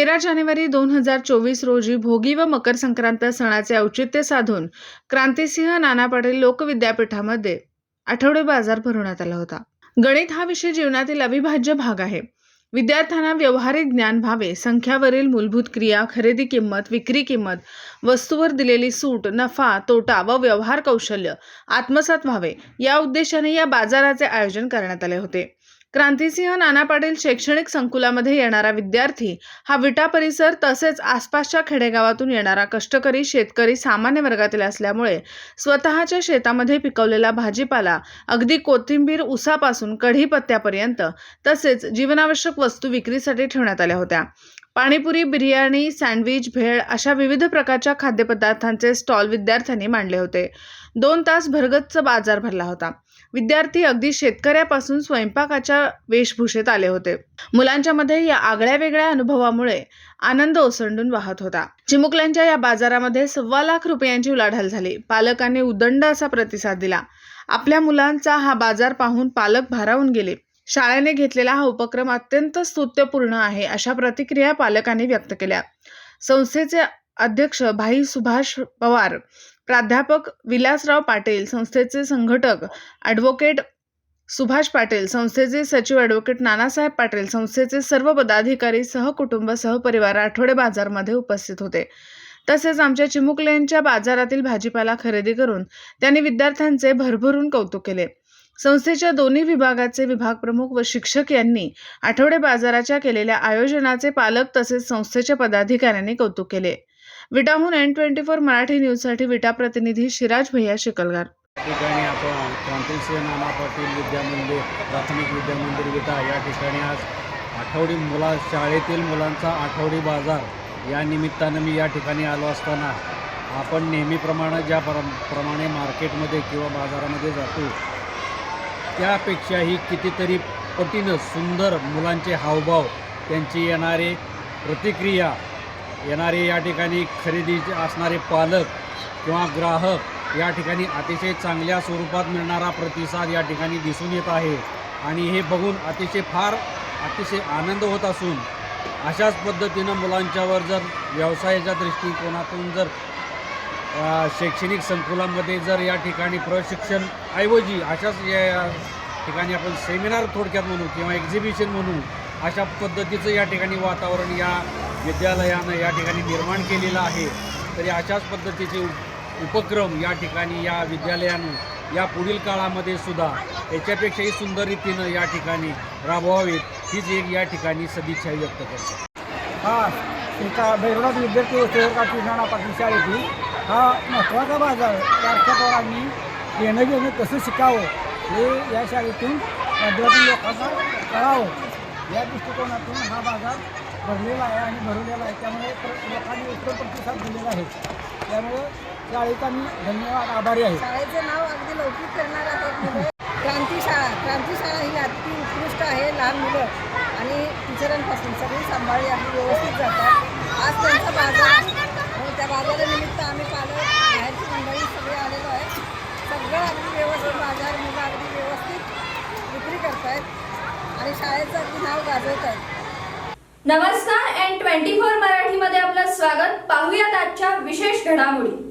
13 जानेवारी 2024 रोजी भोगी व मकर संक्रांत सणाचे औचित्य साधून क्रांतिसिंह नाना पाटील लोकविद्यापीठामध्ये आठवडे बाजार भरवण्यात आला होता। गणित हा विषय जीवनातील अविभाज्य भाग आहे। विद्यार्थ्यांना व्यवहारिक ज्ञान व्हावे, संख्यावरील मूलभूत क्रिया, खरेदी किंमत, विक्री किंमत, वस्तूवर दिलेली सूट, नफा, तोटा व व्यवहार कौशल्य आत्मसात व्हावे या उद्देशाने या बाजाराचे आयोजन करण्यात आले होते। क्रांतिसिंह नाना पाटील शैक्षणिक संकुलामध्ये येणारा विद्यार्थी हा विटा परिसर तसेच आसपासच्या खेडेगावातून येणारा कष्टकरी शेतकरी सामान्य वर्गातील असल्यामुळे स्वतःच्या शेतामध्ये पिकवलेला भाजीपाला अगदी कोथिंबीर उसापासून कढीपत्त्यापर्यंत तसेच जीवनावश्यक वस्तू विक्रीसाठी ठेवण्यात आल्या होत्या। पाणीपुरी, बिर्याणी, सँडविच, भेळ अशा विविध प्रकारच्या खाद्यपदार्थांचे स्टॉल विद्यार्थ्यांनी मांडले होते। 2 तास भरगच्च बाजार भरला होता। विद्यार्थी अगदी शेतकऱ्यापासून स्वयंपाकाच्या वेशभूषेत आले होते। मुलांच्या मध्ये या आगळ्या वेगळ्या अनुभवामुळे आनंद ओसंडून वाहत होता। चिमुकल्यांच्या या बाजारामध्ये 1.25 लाख रुपयांची उलाढाल झाली। पालकांनी उदंड असा प्रतिसाद दिला। आपल्या मुलांचा हा बाजार पाहून पालक भारावून गेले। शाळेने घेतलेला हा उपक्रम अत्यंत स्तुत्यपूर्ण आहे अशा प्रतिक्रिया पालकांनी व्यक्त केल्या। संस्थेचे अध्यक्ष भाई सुभाष पवार, प्राध्यापक विलासराव पाटील, संस्थेचे संघटक ॲडव्होकेट सुभाष पाटील, संस्थेचे सचिव ॲडव्होकेट नानासाहेब पाटील, संस्थेचे सर्व पदाधिकारी सहकुटुंब सहपरिवार आठवडे बाजारमध्ये उपस्थित होते। तसेच आमच्या चिमुकल्यांच्या बाजारातील भाजीपाला खरेदी करून त्यांनी विद्यार्थ्यांचे भरभरून कौतुक केले। संस्थेच्या दोन्ही विभागाचे विभाग प्रमुख व शिक्षक यांनी आठवडे बाजाराच्या केलेल्या आयोजनाचे पालक तसेच संस्थेच्या पदाधिकाऱ्यांनी कौतुक केले। विटाहून N24 मराठी न्यूजसाठी विटा प्रतिनिधी शिराज भैया शिकलगार। ठिकाणी आपण क्रांतिसिंह नाना पाटील विद्यामंदिर प्राथमिक विद्यामंदिर विटा या ठिकाणी आज शाळेतील मुलांचा आठवडी बाजार या निमित्तानं मी या ठिकाणी आलो असताना आपण नेहमीप्रमाणे प्रमाणे मार्केटमध्ये किंवा बाजारामध्ये जातो त्यापेक्षाही कितीतरी पटीनं सुंदर मुलांचे हावभाव, त्यांची येणारे प्रतिक्रिया, येणारे या ठिकाणी खरेदीचे असणारे पालक किंवा ग्राहक या ठिकाणी अतिशय चांगल्या स्वरूपात मिळणारा प्रतिसाद या ठिकाणी दिसून येत आहे आणि हे बघून अतिशय आनंद होत असून अशाच पद्धतीनं मुलांच्यावर जर व्यवसायाच्या दृष्टिकोनातून जर शैक्षणिक संकुलामध्ये जर या ठिकाणी प्रशिक्षण ऐवजी अशाच या ठिकाणी आपण सेमिनार थोडक्यात म्हणू किंवा एक्झिबिशन म्हणू अशा पद्धतीचं या ठिकाणी वातावरण या विद्यालयानं या ठिकाणी निर्माण केलेलं आहे। तरी अशाच पद्धतीचे उपक्रम या ठिकाणी या विद्यालयानं या पुढील काळामध्ये सुद्धा याच्यापेक्षाही सुंदर रीतीनं या ठिकाणी राबवावेत हीच एक या ठिकाणी सदिच्छा व्यक्त करतो। एका भैरवनाथ विद्यार्थी क्रांतिसिंह नाना पाटील शाळेतील हा महत्त्वाचा बाजार सारख्या पोरांनी येणं घेणं कसं शिकावं हे या शाळेतून माध्यमातून लोकांना कळावं या दृष्टिकोनातून हा बाजार भरलेला आहे आणि भरवलेला आहे। त्यामुळे लोकांनी उत्तम प्रतिसाद दिलेला आहे। त्यामुळे शाळेचा मी धन्यवाद आभारी आहे। शाळेचे नाव अगदी लौकिक करणार आहे। क्रांतिशाळा ही अति उत्कृष्ट आहे। लहान मुलं आणि टीचरांपासून सगळी सांभाळी आम्ही व्यवस्थित जातात। आज त्यांचा बाजार आहे आणि त्या बाजारानिमित्त आम्ही पालक बाहेरची मंडळी सगळे आलेलो आहे। सगळं अगदी व्यवस्थित बाजार, मुलं अगदी व्यवस्थित विक्री करतायत आणि शाळेचं अगदी नाव गाजवत आहेत। नमस्कार, N24 मराठीमध्ये आपलं स्वागत। पाहूयात आजच्या विशेष घडामोडी।